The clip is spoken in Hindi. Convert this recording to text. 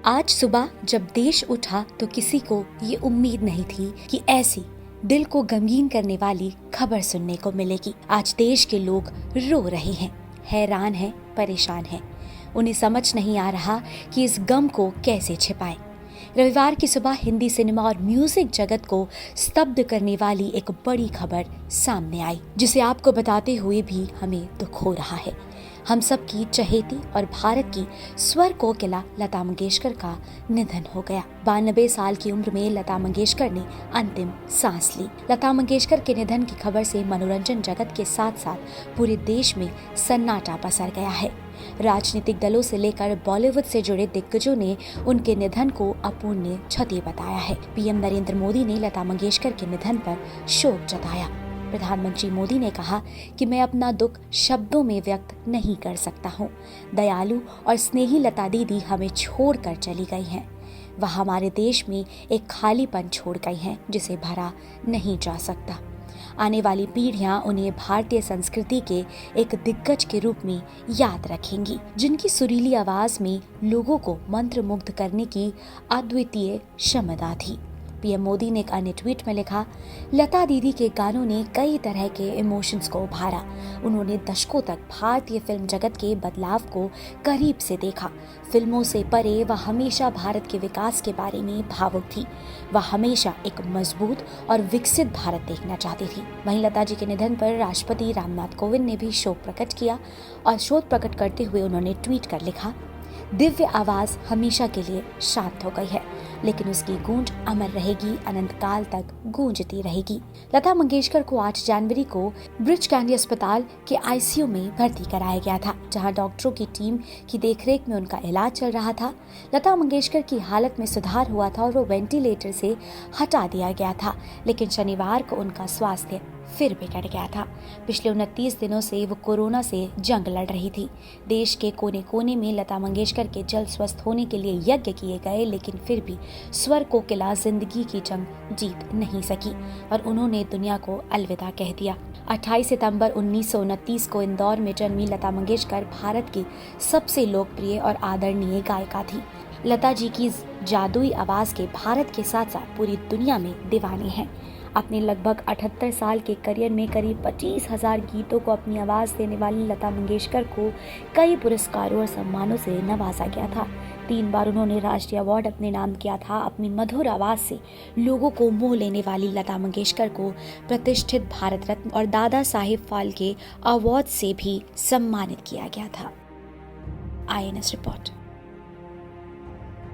आज सुबह जब देश उठा तो किसी को ये उम्मीद नहीं थी कि ऐसी दिल को गमगीन करने वाली खबर सुनने को मिलेगी। आज देश के लोग रो रहे हैं, हैरान हैं, परेशान हैं। उन्हें समझ नहीं आ रहा कि इस गम को कैसे छिपाएं। रविवार की सुबह हिंदी सिनेमा और म्यूजिक जगत को स्तब्ध करने वाली एक बड़ी खबर सामने आई, जिसे आपको बताते हुए भी हमें दुख हो रहा है। हम सब की चहेती और भारत की स्वर कोकिला लता मंगेशकर का निधन हो गया। 92 साल की उम्र में लता मंगेशकर ने अंतिम सांस ली। लता मंगेशकर के निधन की खबर से मनोरंजन जगत के साथ साथ पूरे देश में सन्नाटा पसर गया है। राजनीतिक दलों से लेकर बॉलीवुड से जुड़े दिग्गजों ने उनके निधन को अपूर्णीय क्षति बताया है। पीएम नरेंद्र मोदी ने लता मंगेशकर के निधन पर शोक जताया। प्रधानमंत्री मोदी ने कहा कि मैं अपना दुख शब्दों में व्यक्त नहीं कर सकता हूँ। दयालु और स्नेही लता दीदी हमें छोड़कर चली गई हैं। वह हमारे देश में एक खालीपन छोड़ गई हैं जिसे भरा नहीं जा सकता। आने वाली पीढ़ियां उन्हें भारतीय संस्कृति के एक दिग्गज के रूप में याद रखेंगी, जिनकी सुरीली आवाज में लोगों को मंत्रमुग्ध करने की अद्वितीय क्षमता थी। पीएम मोदी ने एक अन्य ट्वीट में लिखा, लता दीदी के गानों ने कई तरह के इमोशंस को उभारा। उन्होंने दशकों तक भारतीय फिल्म जगत के बदलाव को करीब से देखा। फिल्मों से परे वह हमेशा भारत के विकास के बारे में भावुक थी। वह हमेशा एक मजबूत और विकसित भारत देखना चाहती थी। वहीं लता जी के निधन पर राष्ट्रपति रामनाथ कोविंद ने भी शोक प्रकट किया और शोक प्रकट करते हुए उन्होंने ट्वीट कर लिखा, दिव्य आवाज हमेशा के लिए शांत हो गई है, लेकिन उसकी गूंज अमर रहेगी, अनंत काल तक गूंजती रहेगी। लता मंगेशकर को 8 जनवरी को ब्रिच कैंडी अस्पताल के आईसीयू में भर्ती कराया गया था, जहां डॉक्टरों की टीम की देखरेख में उनका इलाज चल रहा था। लता मंगेशकर की हालत में सुधार हुआ था और वो वेंटिलेटर से हटा दिया गया था, लेकिन शनिवार को उनका स्वास्थ्य फिर बिगड़ गया था। पिछले 29 दिनों से वो कोरोना से जंग लड़ रही थी। देश के कोने कोने में लता मंगेशकर के जल्द स्वस्थ होने के लिए यज्ञ किए गए, लेकिन फिर भी स्वर कोकिला जिंदगी की जंग जीत नहीं सकी और उन्होंने दुनिया को अलविदा कह दिया। 28 सितंबर 1929 को इंदौर में जन्मी लता मंगेशकर भारत की सबसे लोकप्रिय और आदरणीय गायिका थी। लता जी की जादुई आवाज के भारत के साथ साथ पूरी दुनिया में दीवाने हैं। अपने लगभग 78 साल के करियर में करीब 25,000 गीतों को अपनी आवाज़ देने वाली लता मंगेशकर को कई पुरस्कारों और सम्मानों से नवाजा गया था। 3 बार उन्होंने राष्ट्रीय अवार्ड अपने नाम किया था। अपनी मधुर आवाज़ से लोगों को मोह लेने वाली लता मंगेशकर को प्रतिष्ठित भारत रत्न और दादा साहेब फाल्के अवार्ड से भी सम्मानित किया गया था। INS report.